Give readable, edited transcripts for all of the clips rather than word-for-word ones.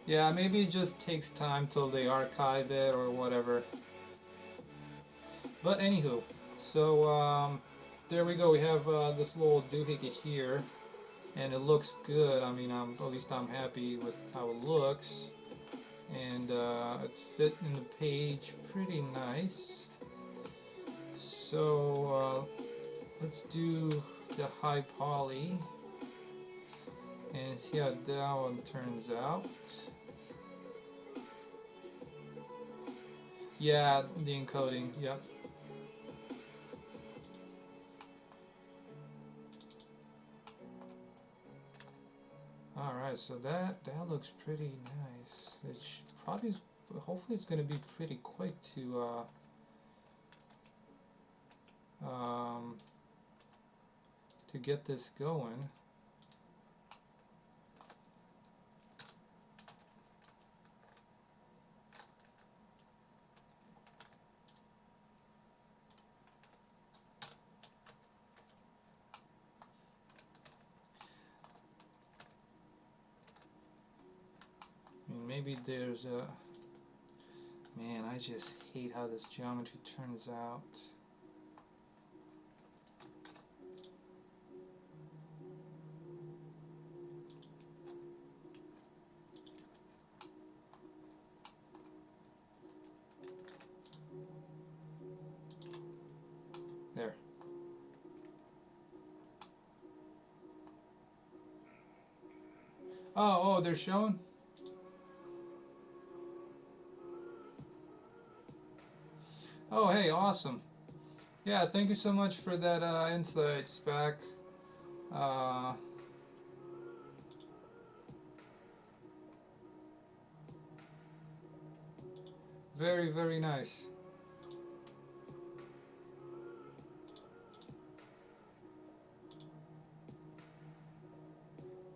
Yeah, maybe it just takes time till they archive it or whatever. But anywho, so there we go. We have this little doohickey here, and it looks good. I mean, at least I'm happy with how it looks, and it fit in the page pretty nice. So let's do the high poly and see how that one turns out. Yeah, the encoding. Yep. All right, so that looks pretty nice. Probably hopefully it's gonna be pretty quick um, to get this going. I mean, maybe there's a man. I just hate how this geometry turns out. There. Oh, they're showing. Oh, hey, awesome. Yeah, thank you so much for that insight, Spec. Uh, very, very nice.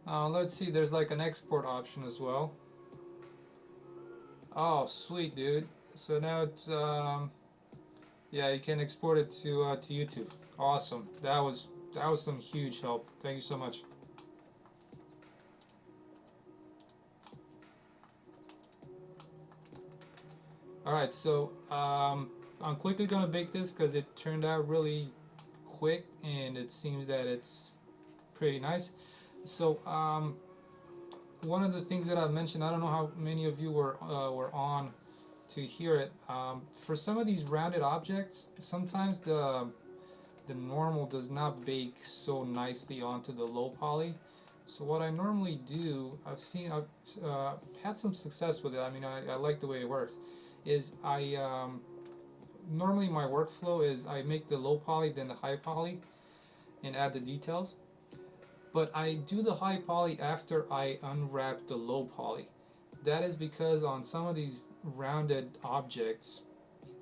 Let's see, there's like an export option as well. Oh, sweet, dude. So now it's yeah, you can export it to YouTube. Awesome. That was some huge help. Thank you so much. All right, so I'm quickly gonna bake this because it turned out really quick and it seems that it's pretty nice. So one of the things that I mentioned, I don't know how many of you were on to hear it. For some of these rounded objects, sometimes the normal does not bake so nicely onto the low poly. So what I normally do, I've had some success with it. I mean, I like the way it works. Is I normally my workflow is I make the low poly, then the high poly, and add the details. But I do the high poly after I unwrap the low poly. That is because on some of these rounded objects,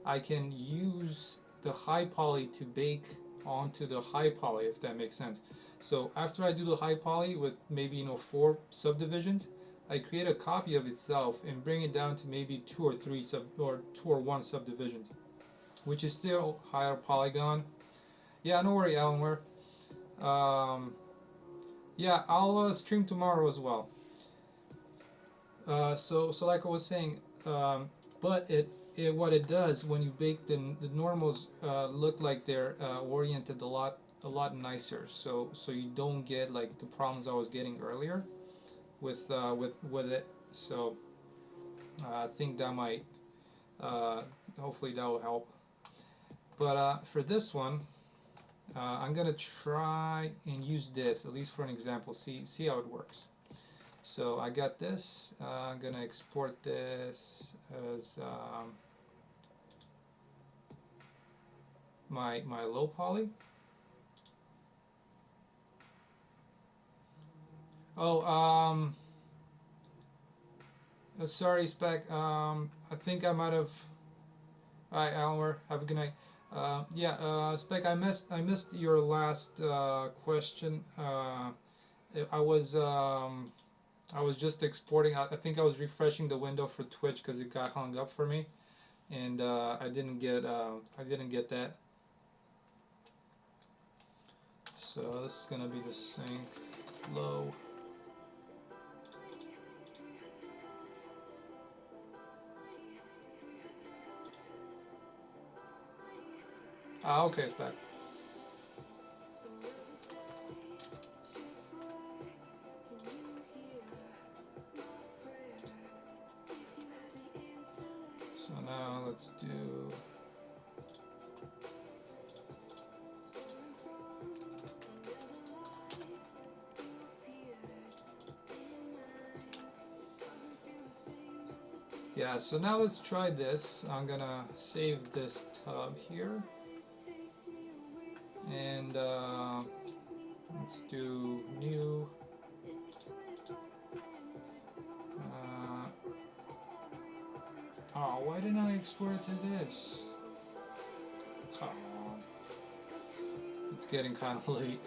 I can use the high poly to bake onto the high poly, if that makes sense. So after I do the high poly with maybe 4 subdivisions, I create a copy of itself and bring it down to maybe two or one subdivisions, which is still higher polygon. Yeah, no worry, Alan. Um, yeah, I'll stream tomorrow as well. So like I was saying, but what it does when you bake the normals look like they're oriented a lot nicer. So you don't get like the problems I was getting earlier with it. So I think that might hopefully that will help. But for this one, I'm gonna try and use this at least for an example. See how it works. So I got this. I'm gonna export this as my low poly. Oh, sorry, Spec. I think I might have. All right, Almer. Have a good night. Yeah, Spec. I missed your last question. I was I was just exporting. I think I was refreshing the window for Twitch because it got hung up for me, and I didn't get that. So this is gonna be the sync low. Ah, okay, it's back. So now let's do. Yeah, so now let's try this. I'm gonna save this tub here. And let's do new. Oh, why didn't I export it to this? Come on. It's getting kind of late.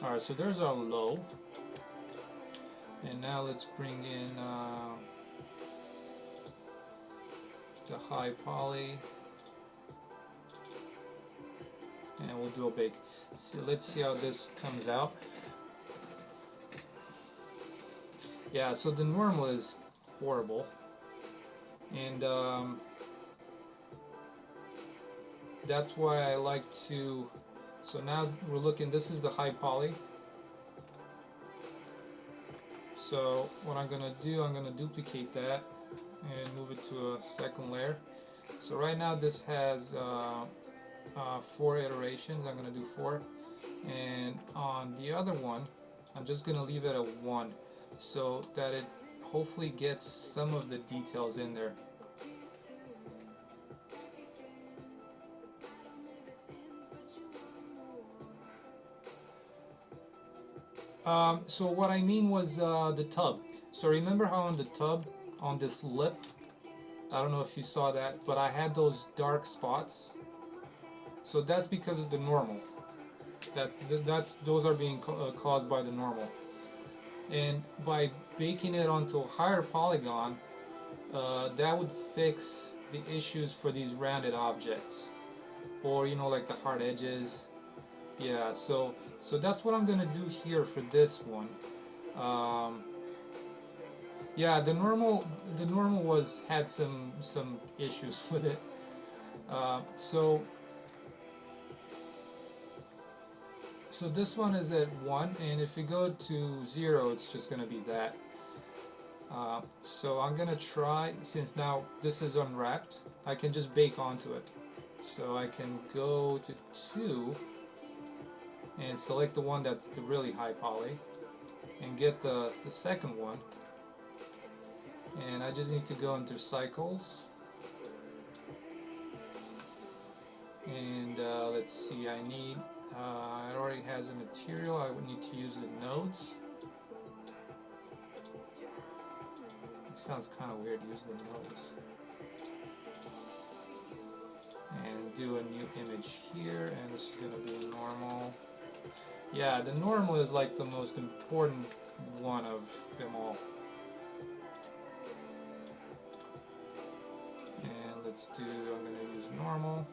Alright, so there's our low. And now let's bring in the high poly. And we'll do a bake. So let's see how this comes out. Yeah, so the normal is horrible. And that's why I like to. So now we're looking, this is the high poly. So what I'm gonna do, I'm gonna duplicate that and move it to a second layer. So right now this has 4 iterations. I'm gonna do 4, and on the other one I'm just gonna leave it at 1 so that it hopefully gets some of the details in there. So what I mean was the tub. So remember how on the tub, on this lip, I don't know if you saw that, but I had those dark spots. So that's because of the normal. That's those are being caused by the normal. And by baking it onto a higher polygon, that would fix the issues for these rounded objects, or you know, like the hard edges. Yeah, so that's what I'm gonna do here for this one. Um, yeah, the normal was had some issues with it. So this one is at 1, and if you go to 0, it's just gonna be that. So I'm gonna try, since now this is unwrapped, I can just bake onto it. So I can go to 2 and select the one that's the really high poly and get the second one, and I just need to go into cycles, and let's see, I need it already has a material. I would need to use the nodes. It sounds kind of weird to use the nodes. And do a new image here, and this is going to be normal. Yeah, the normal is like the most important one of them all. And let's do, I'm going to use normal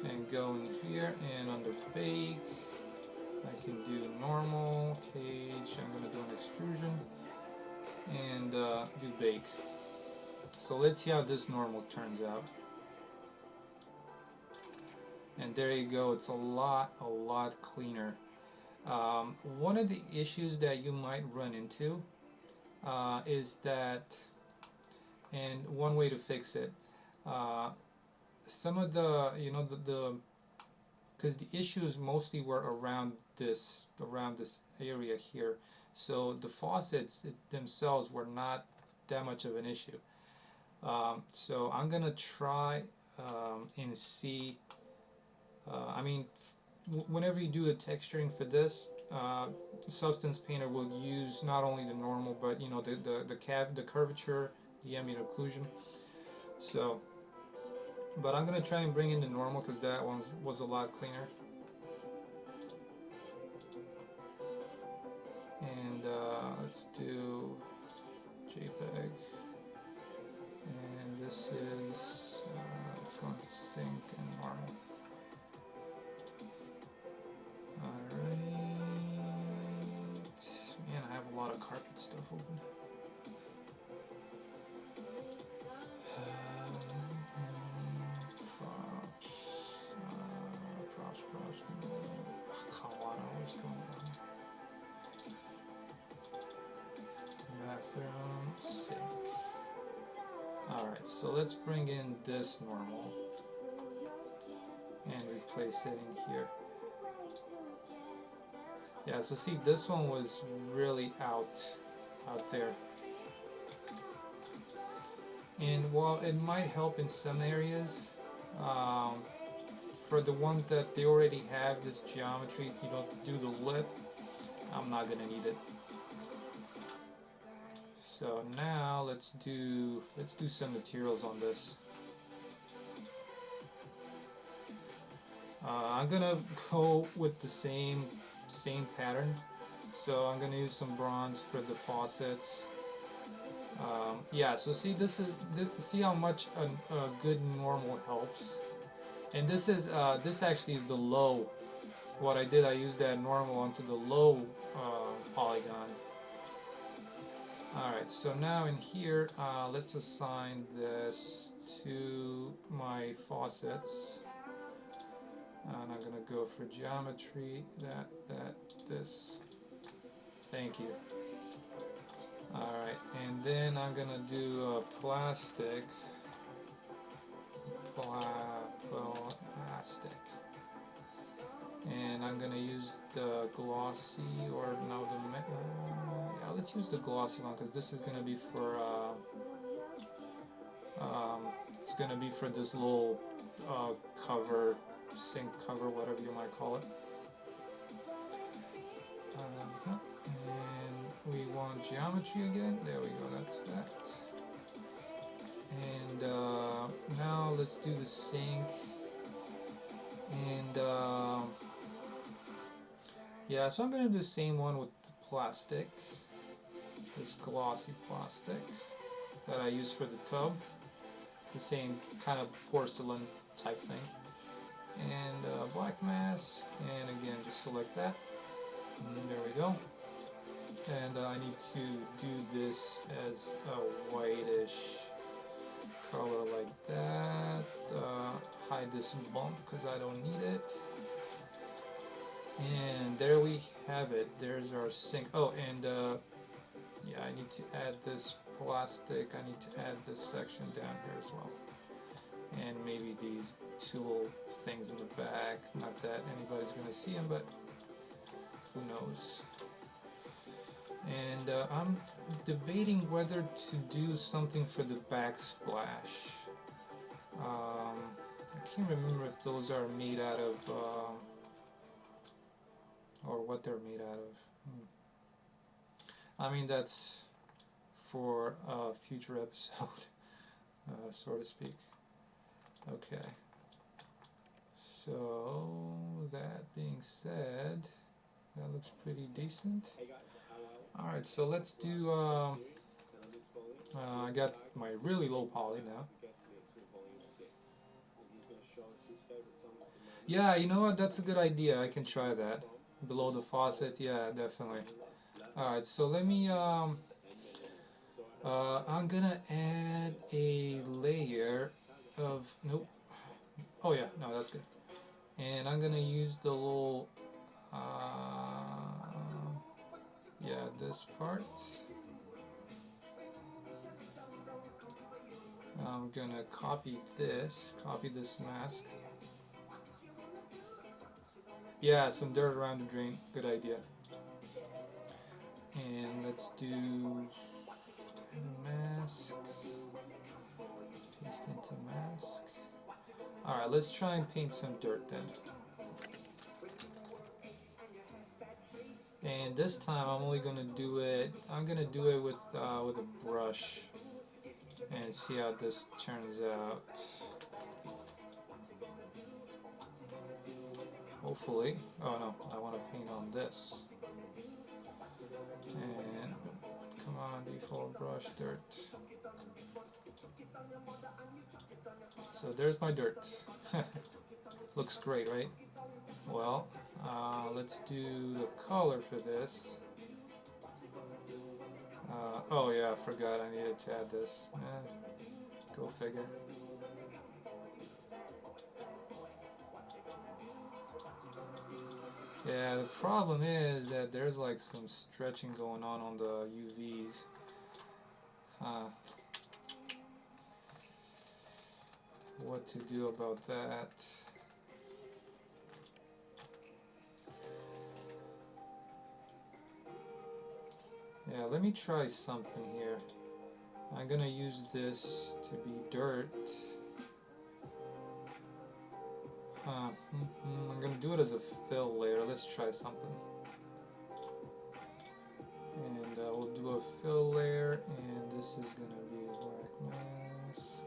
and go in here, and under bake I can do normal, cage, I'm going to do an extrusion, and do bake. So let's see how this normal turns out. And there you go, it's a lot cleaner. One of the issues that you might run into is that, and one way to fix it, some of the, you know, the because the issues mostly were around this area here, so the faucets themselves were not that much of an issue. So I'm gonna try and see. I mean, whenever you do the texturing for this, Substance Painter will use not only the normal, but you know, the curvature, the ambient occlusion. So, but I'm gonna try and bring in the normal because that one was a lot cleaner. And let's do JPEG, and this is it's going to sync and normal. stuff open. Props. Come on, what's going on? Bathroom, sink. Alright, so let's bring in this normal and replace it in here. Yeah, so see, this one was really out there. And while it might help in some areas, for the ones that they already have this geometry, you don't do the lip, I'm not gonna need it. So now let's do some materials on this. I'm gonna go with the same pattern. So I'm gonna use some bronze for the faucets. Yeah, so see, see how much a good normal helps. And this actually is the low. What I did, I used that normal onto the low polygon. Alright, so now in here, let's assign this to my faucets. And I'm gonna go for geometry, this. Thank you. Alright, and then I'm gonna do a plastic. And I'm gonna use the glossy, or no, yeah, let's use the glossy one, because this is gonna be for it's gonna be for this little cover, sink cover, whatever you might call it. And we want geometry again. There we go, that's that. And now let's do the sink. And yeah, so I'm gonna do the same one with the plastic, this glossy plastic that I use for the tub, the same kind of porcelain type thing. And black mask, and again just select that, and there we go. And I need to do this as a whitish color like that. Hide this bump because I don't need it. And there we have it. There's our sink. Oh, and yeah, I need to add this plastic. I need to add this section down here as well. And maybe these two little things in the back. Not that anybody's going to see them, but who knows. And I'm debating whether to do something for the backsplash. I can't remember if those are made out of, or what they're made out of. I mean, that's for a future episode, so to speak. Okay. So, that being said, that looks pretty decent. Alright, so let's do, I got my really low poly now. Yeah, you know what, that's a good idea, I can try that. Below the faucet, yeah, definitely. Alright, so let me, I'm gonna add a layer of, nope. Oh yeah, no, that's good. And I'm gonna use the little, yeah, this part. I'm gonna copy this mask. Yeah, some dirt around the drain, good idea. And let's do mask, paste into mask. Alright, let's try and paint some dirt then. And this time I'm only gonna do it, with a brush and see how this turns out. Hopefully. Oh no, I want to paint on this. And come on, default brush, dirt. So there's my dirt. Looks great, right? Well, let's do the color for this. Oh yeah, I forgot I needed to add this. Go figure. Yeah, the problem is that there's like some stretching going on the UVs. Huh. What to do about that? Yeah, let me try something here. I'm gonna use this to be dirt. I'm gonna do it as a fill layer. Let's try something. And we'll do a fill layer, and this is gonna be black mask.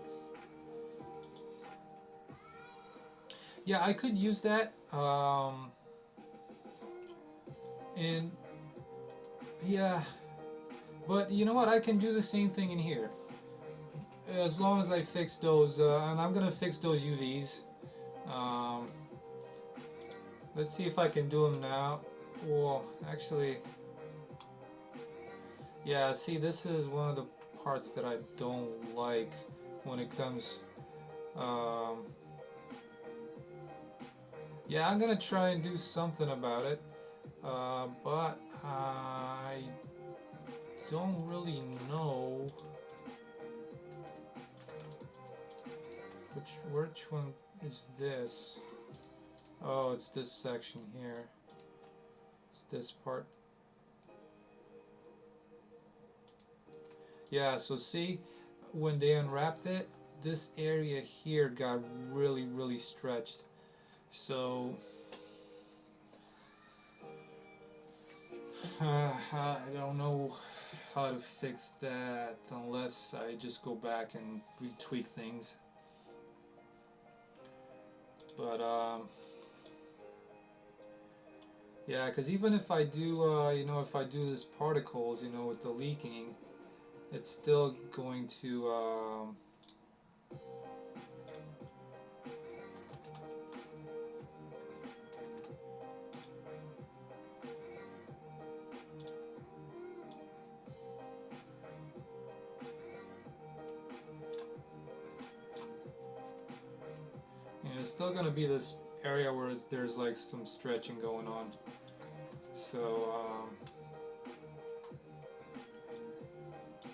Yeah, I could use that. And yeah, but you know what? I can do the same thing in here. As long as I fix those, and I'm gonna fix those UVs. Um, let's see if I can do them now. Well, actually, yeah, see, this is one of the parts that I don't like when it comes. Um, yeah, I'm gonna try and do something about it, but I don't really know which one is this. Oh, it's this section here. It's this part. Yeah, so see, when they unwrapped it, this area here got really stretched. So I don't know how to fix that unless I just go back and retweak things. But yeah, because even if I do, if I do this particles, with the leaking, it's still going to it's still going to be this area where there's like some stretching going on. So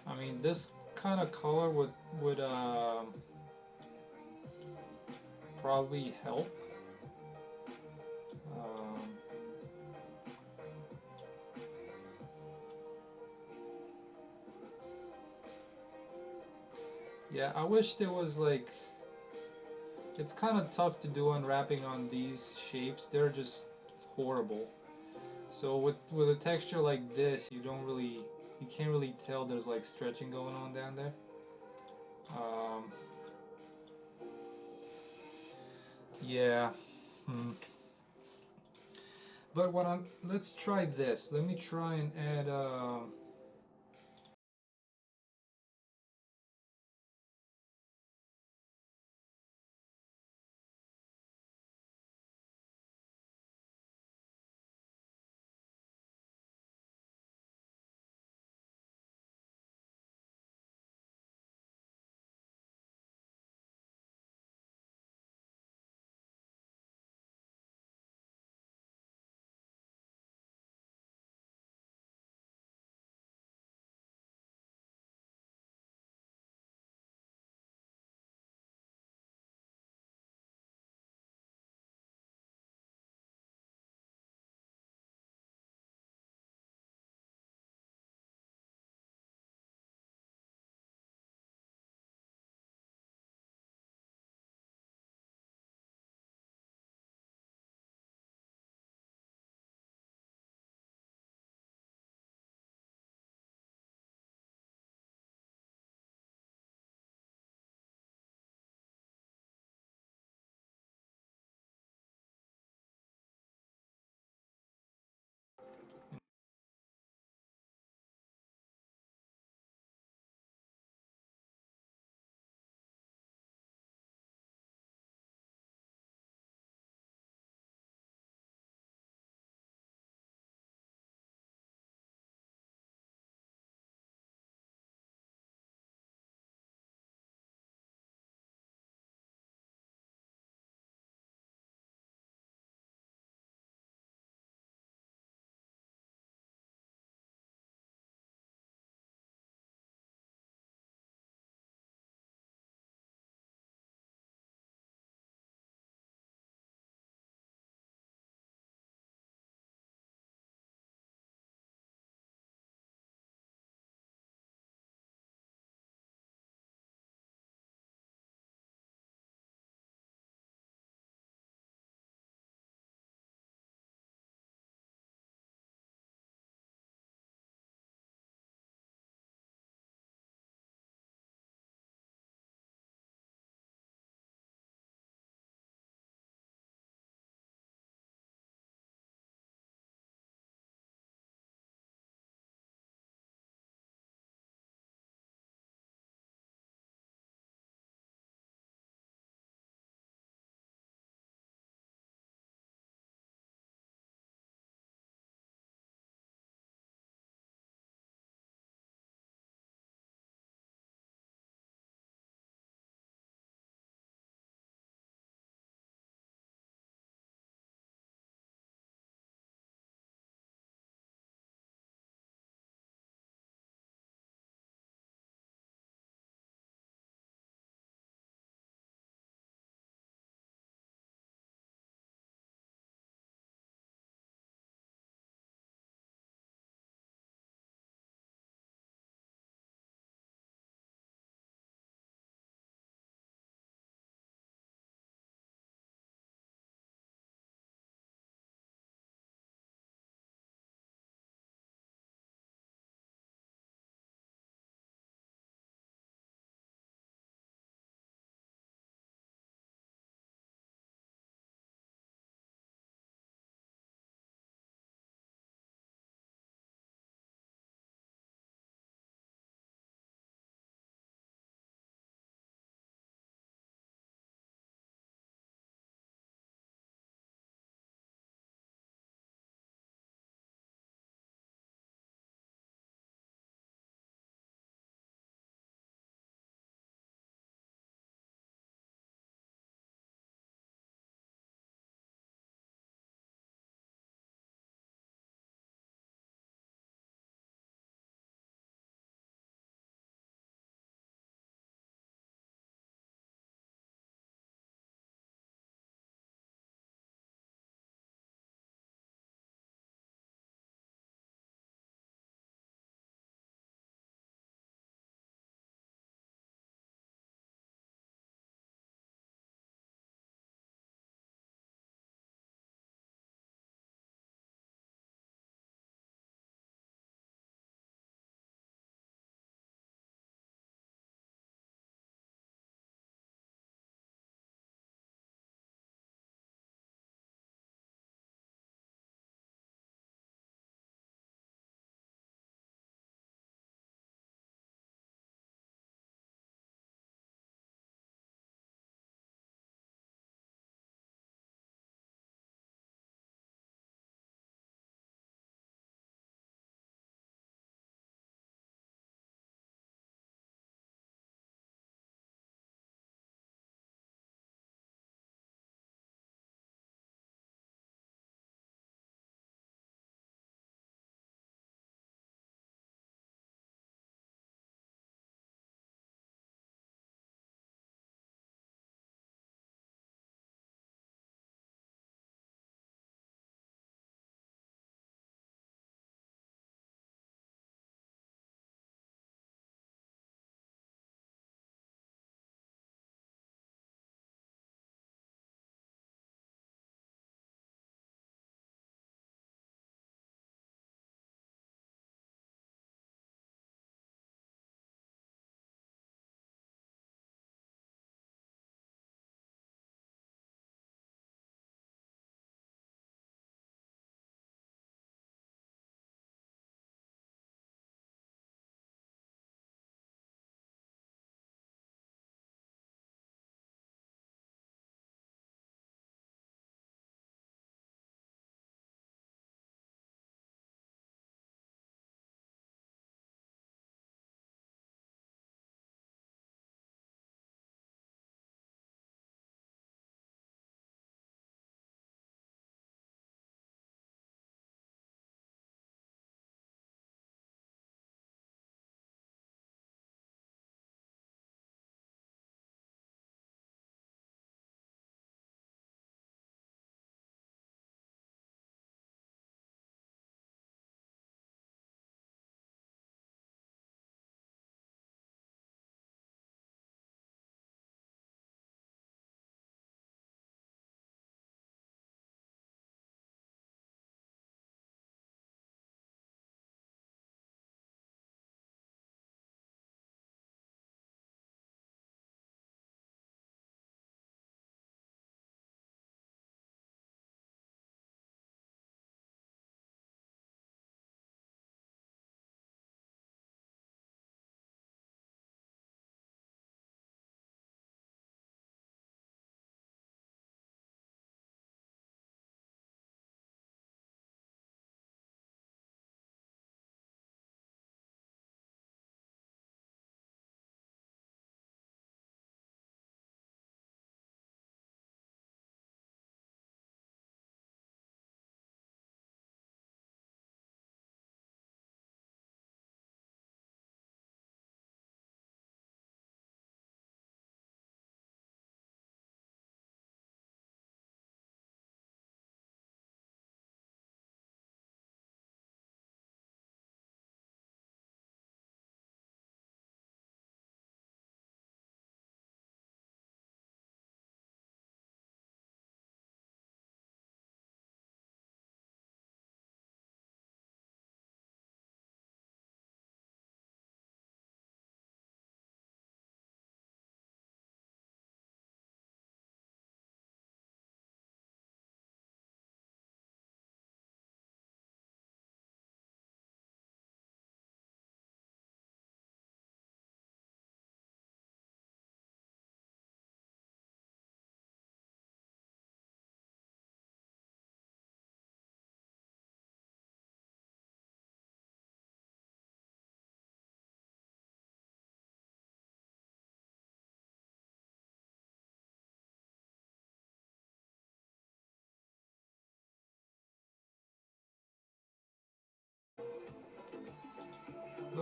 I mean, this kind of color would probably help. Um, yeah, I wish there was like. It's kind of tough to do unwrapping on these shapes. They're just horrible. So with a texture like this, you can't really tell there's like stretching going on down there. Um, yeah. Hmm. But let's try this. Let me try and add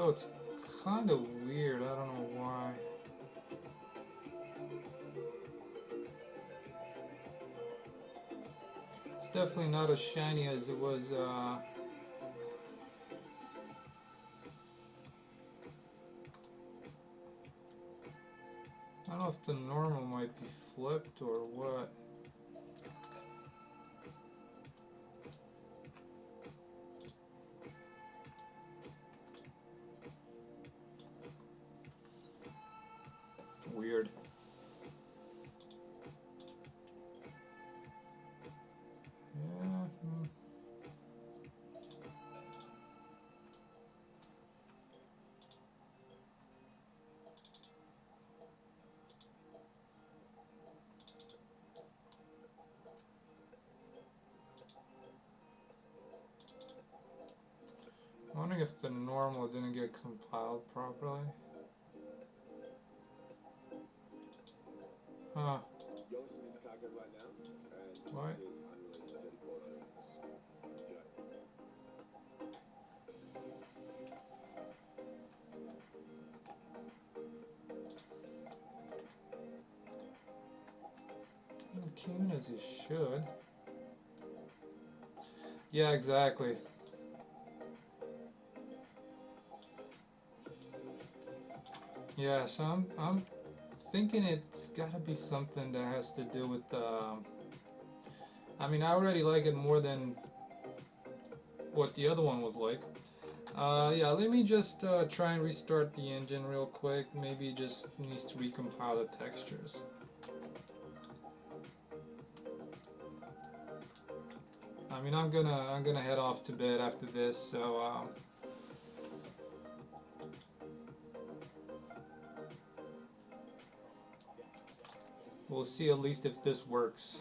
Although it's kind of weird, I don't know why. It's definitely not as shiny as it was. I don't know if the normal might be flipped or what. Weird. Yeah. I'm wondering if the normal didn't get compiled properly. Huh. You're listening to Target right now, and this What? is unreleased recordings. Enjoy. It came in as it should. Yeah, exactly. Yeah, so I'm thinking it's gotta be something that has to do with I mean, I already like it more than what the other one was like. Yeah, let me just try and restart the engine real quick. Maybe it just needs to recompile the textures. I mean, I'm gonna head off to bed after this, so we'll see at least if this works.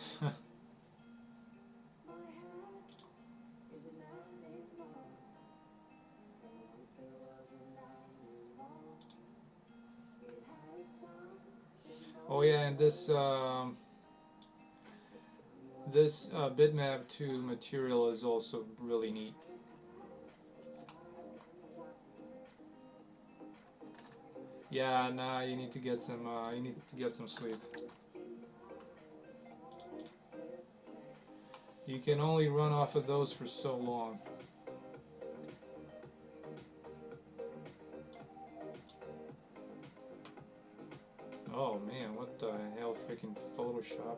Oh yeah, and this bitmap 2 material is also really neat. Yeah, nah, you need to get some sleep. You can only run off of those for so long. Oh man, what the hell, freaking Photoshop.